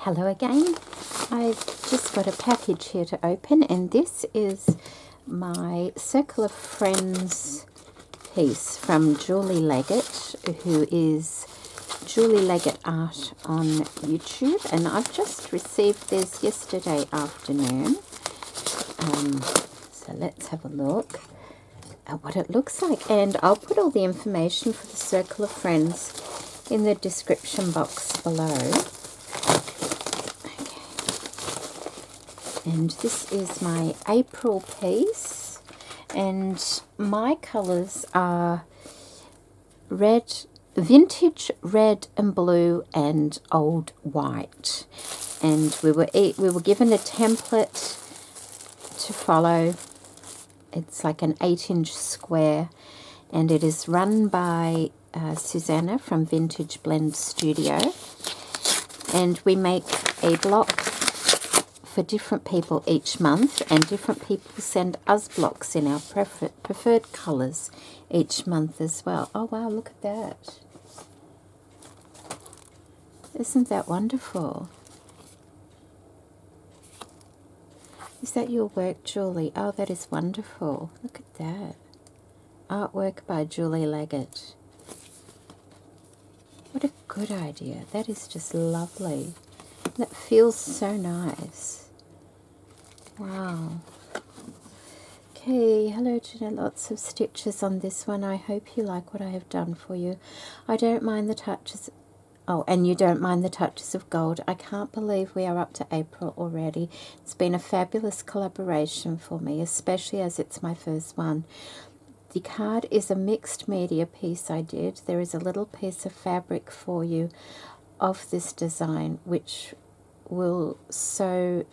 Hello again. I've just got a package here to open, and this is my Circle of Friends piece from Julie Leggett, who is JulieLeggetArt on YouTube, and I've just received this yesterday afternoon. So let's have a look at what it looks like, and I'll put all the information for the Circle of Friends in the description box below. And this is my April piece, and my colours are red, vintage red and blue, and old white. And we were given a template to follow. It's like an 8-inch square, and it is run by Susanna from Vintage Blend Studio. And we make a block for different people each month, and different people send us blocks in our preferred colours each month as well. Oh wow, look at that. Isn't that wonderful? Is that your work, Julie? Oh, that is wonderful. Look at that. Artwork by Julie Leggett. What a good idea. That is just lovely. That feels so nice. Wow. Okay, hello Jeanette, lots of stitches on this one. I hope you like what I have done for you. I don't mind the touches. Oh, and you don't mind the touches of gold. I can't believe we are up to April already. It's been a fabulous collaboration for me, especially as it's my first one. The card is a mixed media piece I did. There is a little piece of fabric for you of this design, which will sew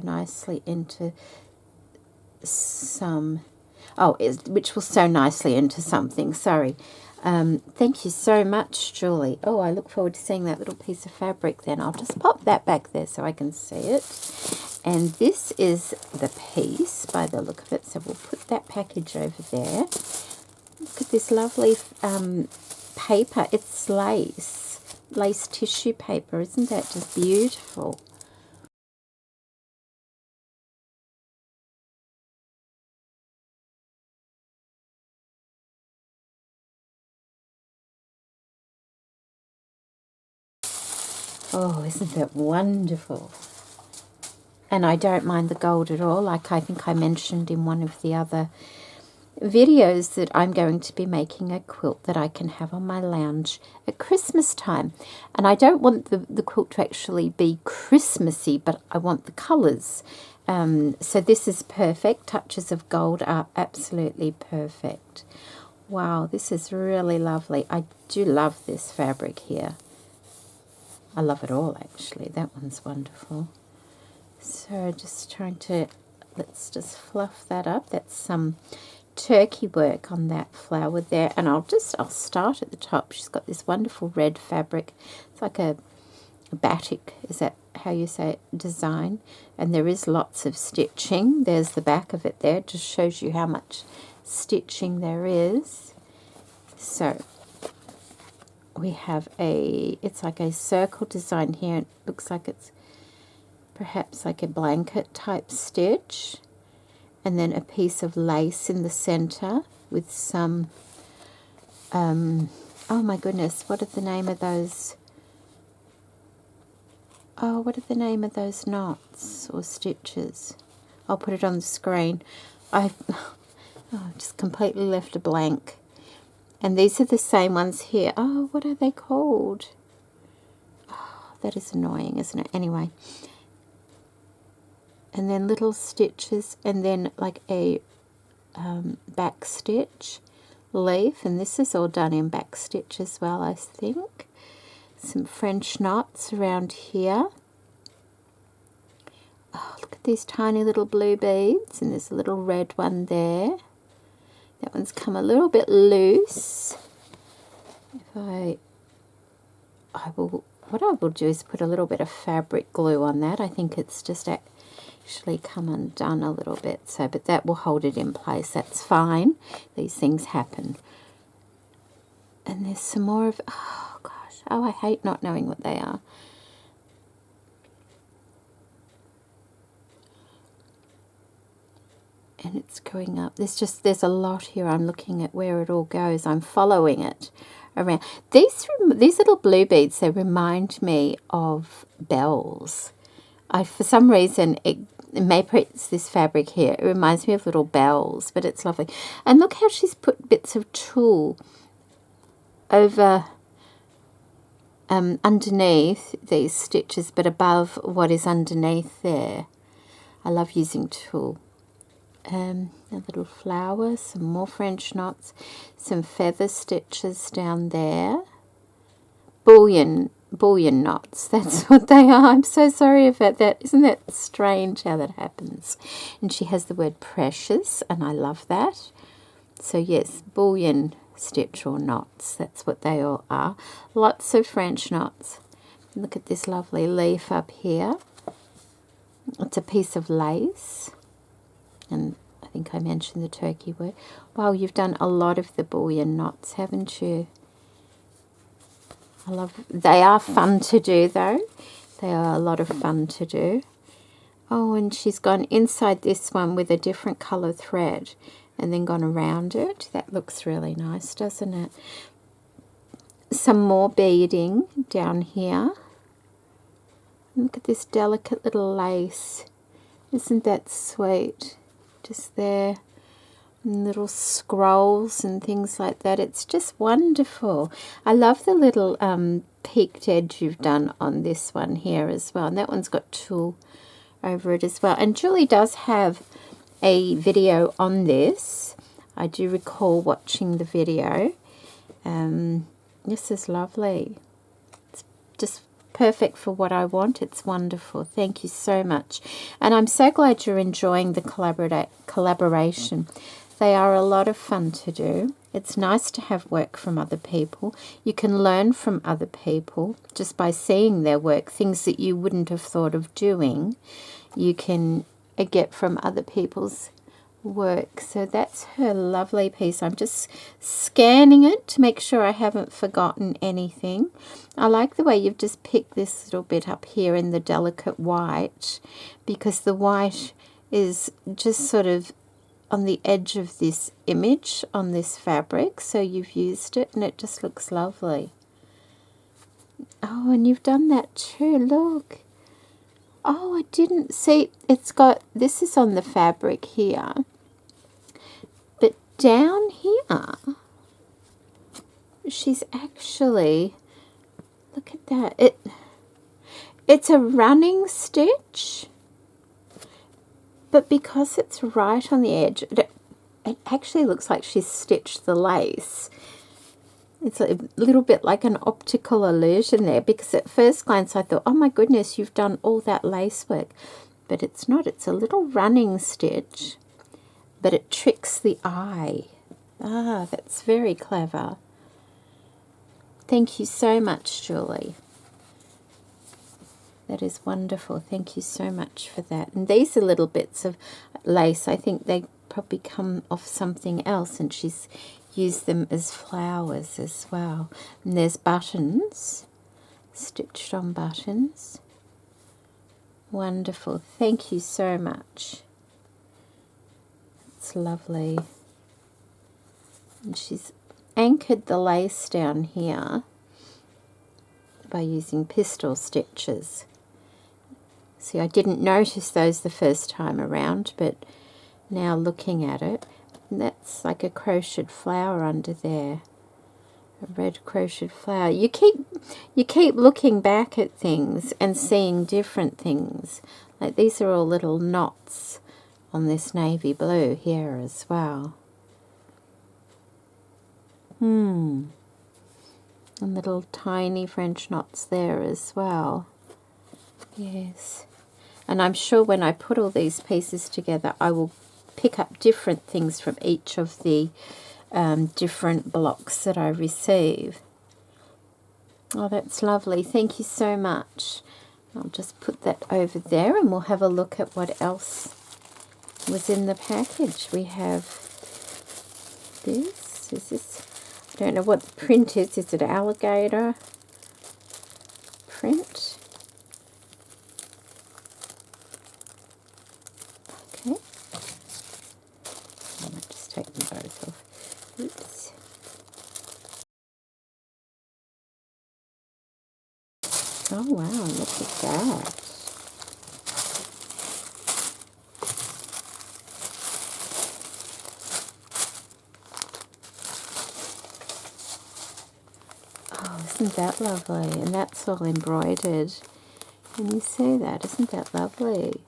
nicely into some, which will sew nicely into something, sorry. Thank you so much, Julie. Oh, I look forward to seeing that little piece of fabric then. I'll just pop that back there so I can see it. And this is the piece by the look of it, so we'll put that package over there. Look at this lovely paper. It's lace tissue paper. Isn't that just beautiful? Oh, isn't that wonderful? And I don't mind the gold at all. Like I think I mentioned in one of the other videos that I'm going to be making a quilt that I can have on my lounge at Christmas time. And I don't want the quilt to actually be Christmassy, but I want the colours. So this is perfect. Touches of gold are absolutely perfect. Wow, this is really lovely. I do love this fabric here. I love it all, actually. That one's wonderful. So just trying to, let's just fluff that up. That's some turkey work on that flower there. And I'll start at the top. She's got this wonderful red fabric. It's like a batik, is that how you say it, design. And there is lots of stitching. There's the back of it there. It just shows you how much stitching there is. So we have it's like a circle design here. It looks like it's perhaps like a blanket type stitch, and then a piece of lace in the center with some oh my goodness, what are the name of those knots or stitches? I'll put it on the screen. I've just completely left a blank. And these are the same ones here. Oh, what are they called? Oh, that is annoying, isn't it? Anyway. And then little stitches, and then like a back stitch leaf. And this is all done in back stitch as well, I think. Some French knots around here. Oh, look at these tiny little blue beads. And there's a little red one there. That one's come a little bit loose. What I will do is put a little bit of fabric glue on that. I think it's just actually come undone a little bit, so, but that will hold it in place. That's fine. These things happen. And there's some more of, oh gosh, oh, I hate not knowing what they are. And it's going up. There's a lot here. I'm looking at where it all goes. I'm following it around. These little blue beads, they remind me of bells. For some reason, maybe it's this fabric here. It reminds me of little bells, but it's lovely. And look how she's put bits of tulle over underneath these stitches, but above what is underneath there. I love using tulle. A little flower, some more French knots, some feather stitches down there. Bullion knots, that's what they are. I'm so sorry about that. Isn't that strange how that happens? And she has the word precious, and I love that. So yes, bullion stitch or knots, that's what they all are. Lots of French knots. Look at this lovely leaf up here. It's a piece of lace. And I think I mentioned the turkey word. Wow, you've done a lot of the bullion knots, haven't you? They are fun to do though. They are a lot of fun to do. Oh, and she's gone inside this one with a different colour thread and then gone around it. That looks really nice, doesn't it? Some more beading down here. Look at this delicate little lace. Isn't that sweet? Just there, and little scrolls and things like that. It's just wonderful. I love the little peaked edge you've done on this one here as well, and that one's got tulle over it as well. And Julie does have a video on this. I do recall watching the video. This is lovely. It's just perfect for what I want. It's wonderful. Thank you so much. And I'm so glad you're enjoying the collaboration. They are a lot of fun to do. It's nice to have work from other people. You can learn from other people just by seeing their work. Things that you wouldn't have thought of doing, you can get from other people's work. So that's her lovely piece. I'm just scanning it to make sure I haven't forgotten anything. I like the way you've just picked this little bit up here in the delicate white, because the white is just sort of on the edge of this image on this fabric, so you've used it and it just looks lovely. Oh, and you've done that too, look. Oh, I didn't see, it's got, this is on the fabric here, but down here, she's actually, look at that, it's a running stitch, but because it's right on the edge, it actually looks like she's stitched the lace. It's a little bit like an optical illusion there, because at first glance I thought, oh my goodness, you've done all that lace work. But it's not. It's a little running stitch, but it tricks the eye. Ah, that's very clever. Thank you so much, Julie. That is wonderful. Thank you so much for that. And these are little bits of lace. I think they probably come off something else, and she's used them as flowers as well. And there's buttons, stitched on buttons. Wonderful. Thank you so much. It's lovely. And she's anchored the lace down here by using pistol stitches. See, I didn't notice those the first time around, but now looking at it, and that's like a crocheted flower under there, a red crocheted flower. You keep looking back at things and seeing different things. Like these are all little knots on this navy blue here as well. And little tiny French knots there as well. Yes. And I'm sure when I put all these pieces together, I will pick up different things from each of the different blocks that I receive. Oh, that's lovely. Thank you so much. I'll just put that over there and we'll have a look at what else was in the package. We have this. Is this? I don't know what the print is. Is it alligator print? Okay. I might just take them both off. Oops. Oh wow, look at that. Oh, isn't that lovely? And that's all embroidered. Can you see that? Isn't that lovely?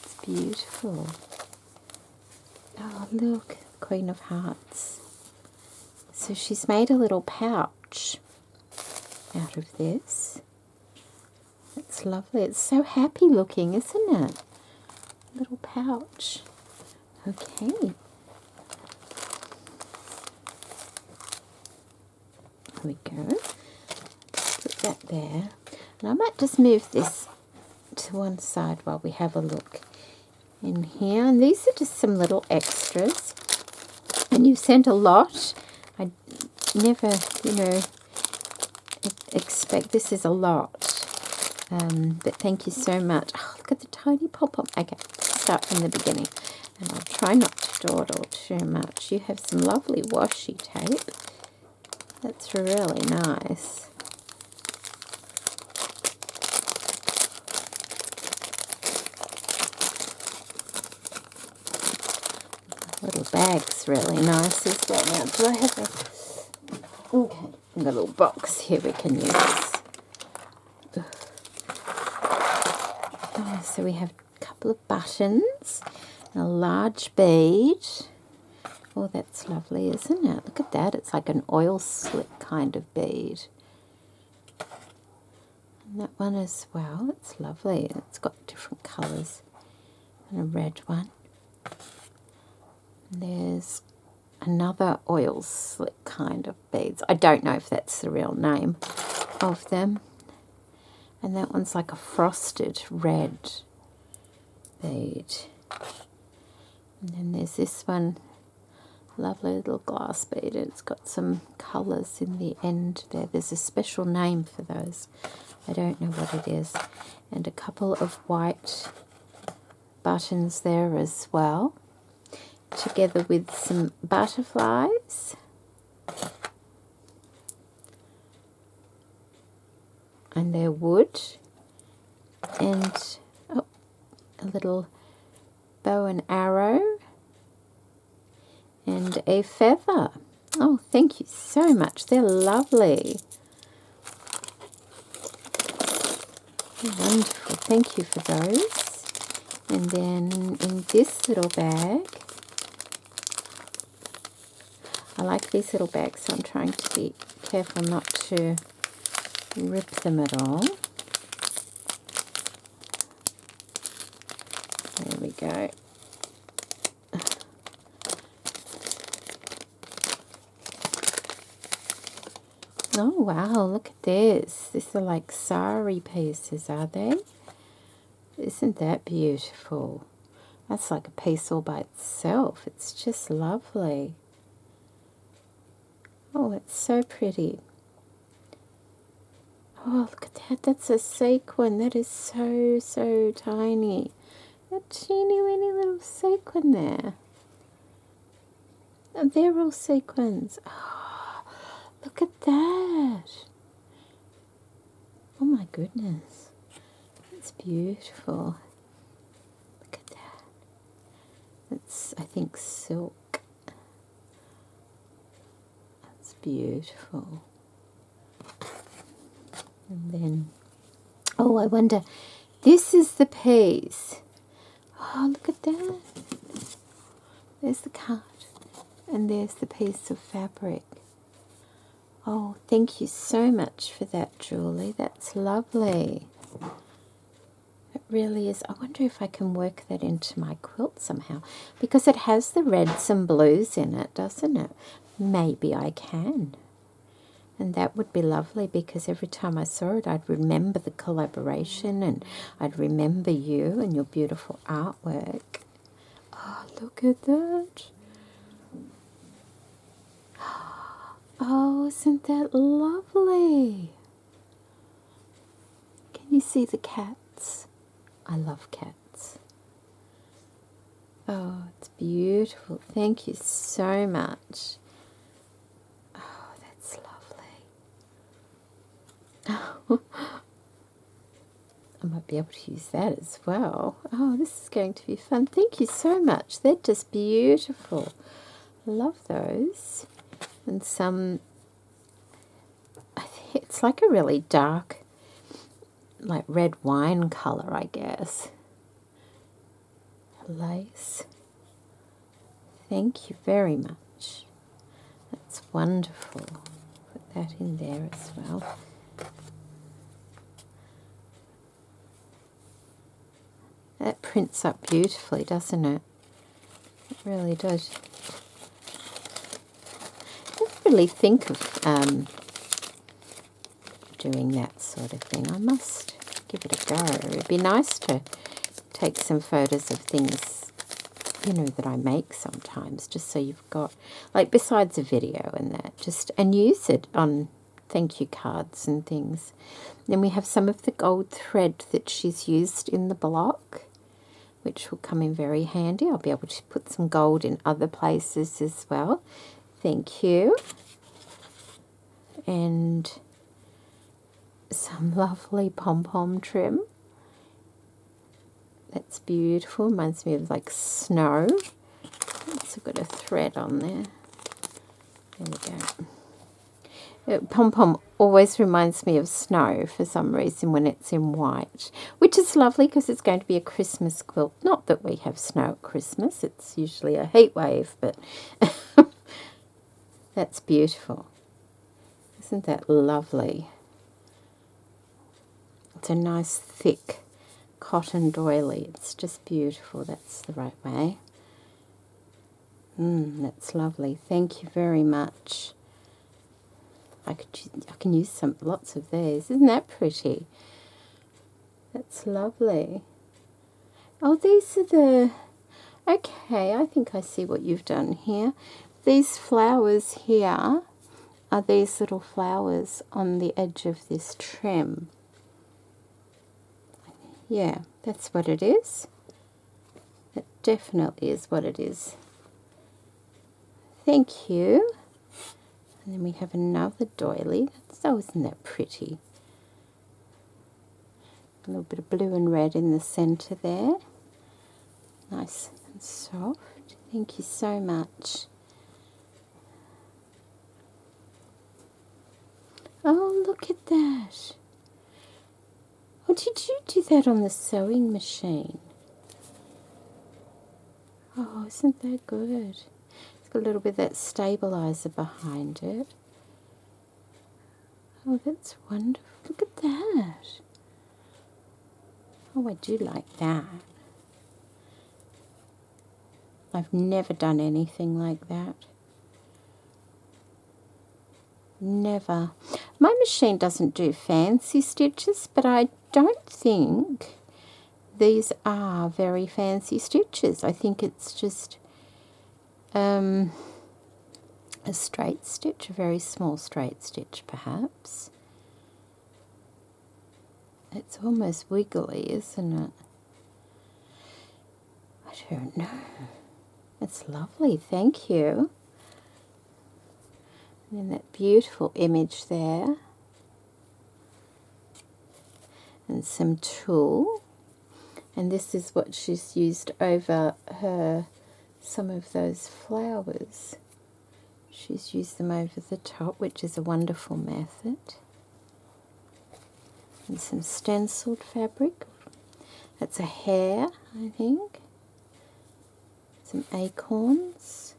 It's beautiful. Oh, look, Queen of Hearts. So she's made a little pouch out of this. It's lovely. It's so happy looking, isn't it? Little pouch. Okay. There we go. Put that there. And I might just move this to one side while we have a look in here. And these are just some little extras. And you've sent a lot. I never, expect this is a lot. But thank you so much. Oh, look at the tiny pom-pom. Okay, let's start from the beginning. And I'll try not to dawdle too much. You have some lovely washi tape. That's really nice. Little bag's really nice as well. Now, do I have a... Okay, a little box here we can use. Oh, so we have a couple of buttons, a large bead. Oh, that's lovely, isn't it? Look at that. It's like an oil slick kind of bead. And that one as well. It's lovely. It's got different colours. And a red one. And there's another oil slick kind of beads. I don't know if that's the real name of them. And that one's like a frosted red bead. And then there's this one, lovely little glass bead. It's got some colours in the end there. There's a special name for those. I don't know what it is. And a couple of white buttons there as well, together with some butterflies. And they're wood, and a little bow and arrow, and a feather. Oh, thank you so much. They're lovely. Wonderful. Thank you for those. And then in this little bag, I like these little bags, so I'm trying to be careful not to rip them at all. There we go. Oh wow, look at this. These are like sari pieces, are they? Isn't that beautiful? That's like a piece all by itself. It's just lovely. Oh, it's so pretty. Oh, look at that. That's a sequin. That is so, so tiny. A teeny weeny little sequin there. And they're all sequins. Oh, look at that. Oh my goodness. It's beautiful. Look at that. It's, I think, silk. That's beautiful. And then, oh, I wonder, this is the piece. Oh, look at that. There's the card. And there's the piece of fabric. Oh, thank you so much for that, Julie. That's lovely. It really is. I wonder if I can work that into my quilt somehow. Because it has the reds and blues in it, doesn't it? Maybe I can. And that would be lovely, because every time I saw it, I'd remember the collaboration, and I'd remember you and your beautiful artwork. Oh, look at that. Oh, isn't that lovely? Can you see the cats? I love cats. Oh, it's beautiful. Thank you so much. Oh, that's lovely. I might be able to use that as well. Oh, this is going to be fun. Thank you so much. They're just beautiful. I love those. And some, I think it's like a really dark, like red wine colour, I guess. Lace. Thank you very much. That's wonderful. Put that in there as well. That prints up beautifully, doesn't it? It really does. I don't really think of doing that sort of thing. I must give it a go. It'd be nice to take some photos of things, you know, that I make sometimes, just so you've got, like, besides a video and that, just, and use it on thank you cards and things. Then we have some of the gold thread that she's used in the block, which will come in very handy. I'll be able to put some gold in other places as well. Thank you. And some lovely pom-pom trim. That's beautiful. Reminds me of like snow. It's got a thread on there. There we go. Pom-pom always reminds me of snow for some reason when it's in white, which is lovely because it's going to be a Christmas quilt. Not that we have snow at Christmas. It's usually a heat wave, but that's beautiful. Isn't that lovely? It's a nice thick cotton doily. It's just beautiful. That's the right way. That's lovely. Thank you very much. I can use lots of these. Isn't that pretty? That's lovely. Oh, these are the... Okay, I think I see what you've done here. These flowers here are these little flowers on the edge of this trim. Yeah, that's what it is. It definitely is what it is. Thank you. And then we have another doily. Oh, isn't that pretty? A little bit of blue and red in the centre there. Nice and soft. Thank you so much. Oh, look at that. Oh, did you do that on the sewing machine? Oh, isn't that good? A little bit of that stabilizer behind it. Oh, that's wonderful. Look at that. Oh, I do like that. I've never done anything like that. Never. My machine doesn't do fancy stitches, but I don't think these are very fancy stitches. I think it's just a straight stitch, a very small straight stitch perhaps. It's almost wiggly, isn't it? I don't know. It's lovely, thank you. And then that beautiful image there. And some tulle. And this is what she's used over her some of those flowers. She's used them over the top, which is a wonderful method. And some stenciled fabric. That's a hare, I think. Some acorns.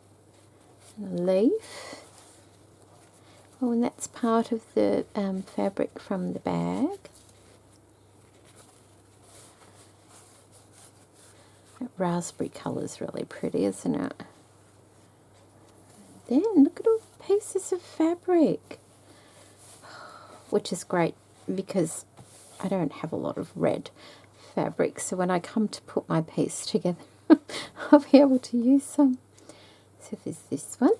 And a leaf. Oh, and that's part of the fabric from the bag. That raspberry colour's really pretty, isn't it? Then look at all the pieces of fabric. which is great because I don't have a lot of red fabric, so when I come to put my piece together, I'll be able to use some. So there's this one.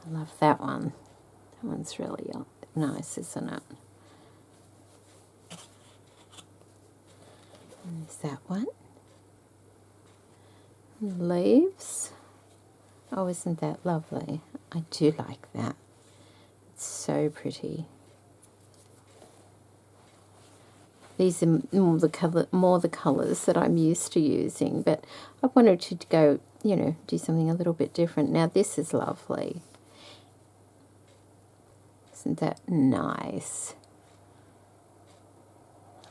I love that one. That one's really nice, isn't it? And there's that one. Leaves. Oh, isn't that lovely? I do like that. It's so pretty. These are more the colours that I'm used to using, but I wanted to go, you know, do something a little bit different. Now this is lovely. Isn't that nice?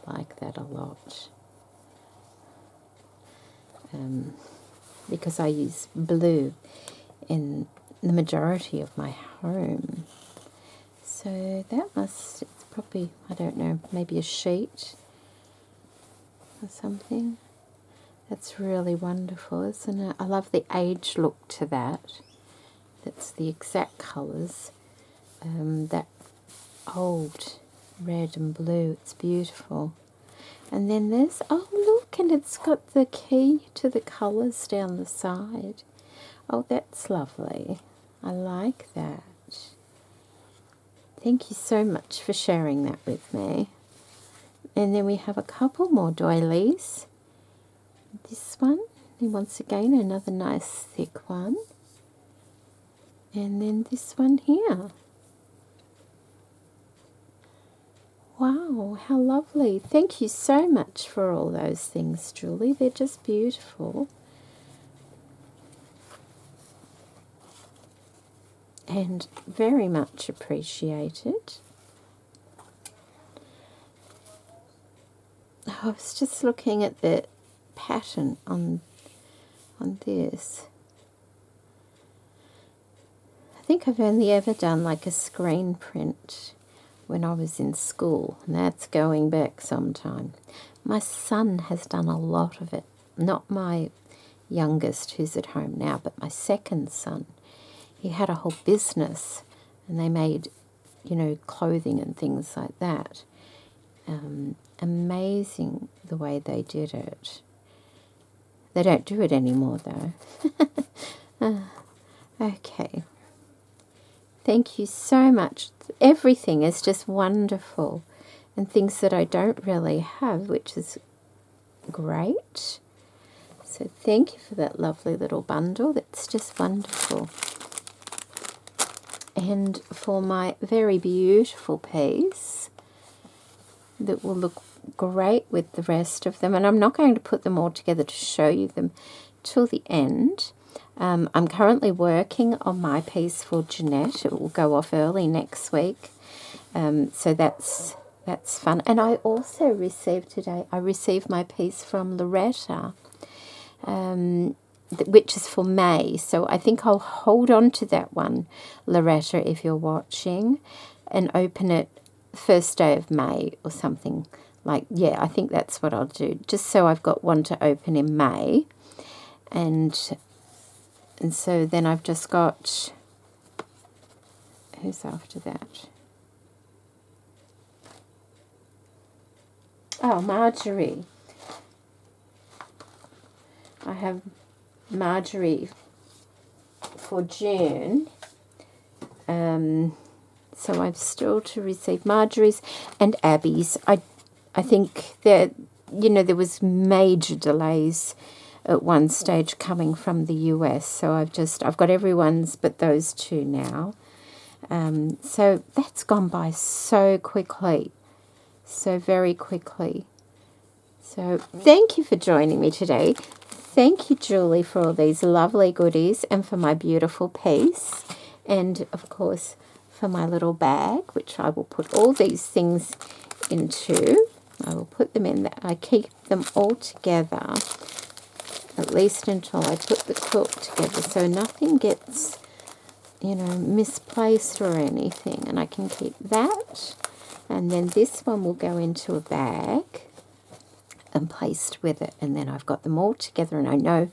I like that a lot. Because I use blue in the majority of my home. So that it's probably, I don't know, maybe a sheet or something. That's really wonderful, isn't it? I love the age look to that. That's the exact colours. That old red and blue, it's beautiful. And then there's, oh look, and it's got the key to the colours down the side. Oh, that's lovely. I like that. Thank you so much for sharing that with me. And then we have a couple more doilies. This one, and once again another nice thick one. And then this one here. Wow, how lovely. Thank you so much for all those things, Julie. They're just beautiful. And very much appreciated. I was just looking at the pattern on this. I think I've only ever done like a screen print when I was in school, and that's going back some time. My son has done a lot of it. Not my youngest who's at home now, but my second son. He had a whole business, and they made, you know, clothing and things like that. Amazing the way they did it. They don't do it anymore though. Okay. Thank you so much. Everything is just wonderful, and things that I don't really have, which is great. So thank you for that lovely little bundle. That's just wonderful. And for my very beautiful piece that will look great with the rest of them, and I'm not going to put them all together to show you them till the end. I'm currently working on my piece for Jeanette. It will go off early next week. So that's fun. And I also received today, I received my piece from Loretta, which is for May. So I think I'll hold on to that one, Loretta, if you're watching, and open it first day of May or something. Like, yeah, I think that's what I'll do, just so I've got one to open in May. And so then I've just got, who's after that? Oh, Marjorie. I have Marjorie for June. So I've still to receive Marjorie's and Abby's. I think that, you know, there was major delays at one stage coming from the US, so I've got everyone's but those two now. So that's gone by so quickly, so very quickly. So thank you for joining me today. Thank you, Julie, for all these lovely goodies and for my beautiful piece, and of course for my little bag, which I will put all these things into. I will put them in there. I keep them all together, at least until I put the quilt together, so nothing gets, you know, misplaced or anything. And I can keep that, and then this one will go into a bag and placed with it, and then I've got them all together, and I know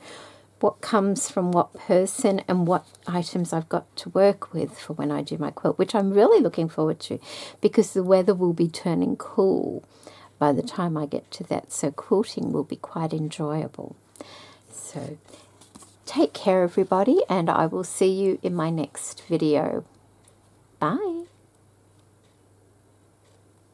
what comes from what person and what items I've got to work with for when I do my quilt, which I'm really looking forward to because the weather will be turning cool by the time I get to that, so quilting will be quite enjoyable. So take care, everybody, and I will see you in my next video. Bye.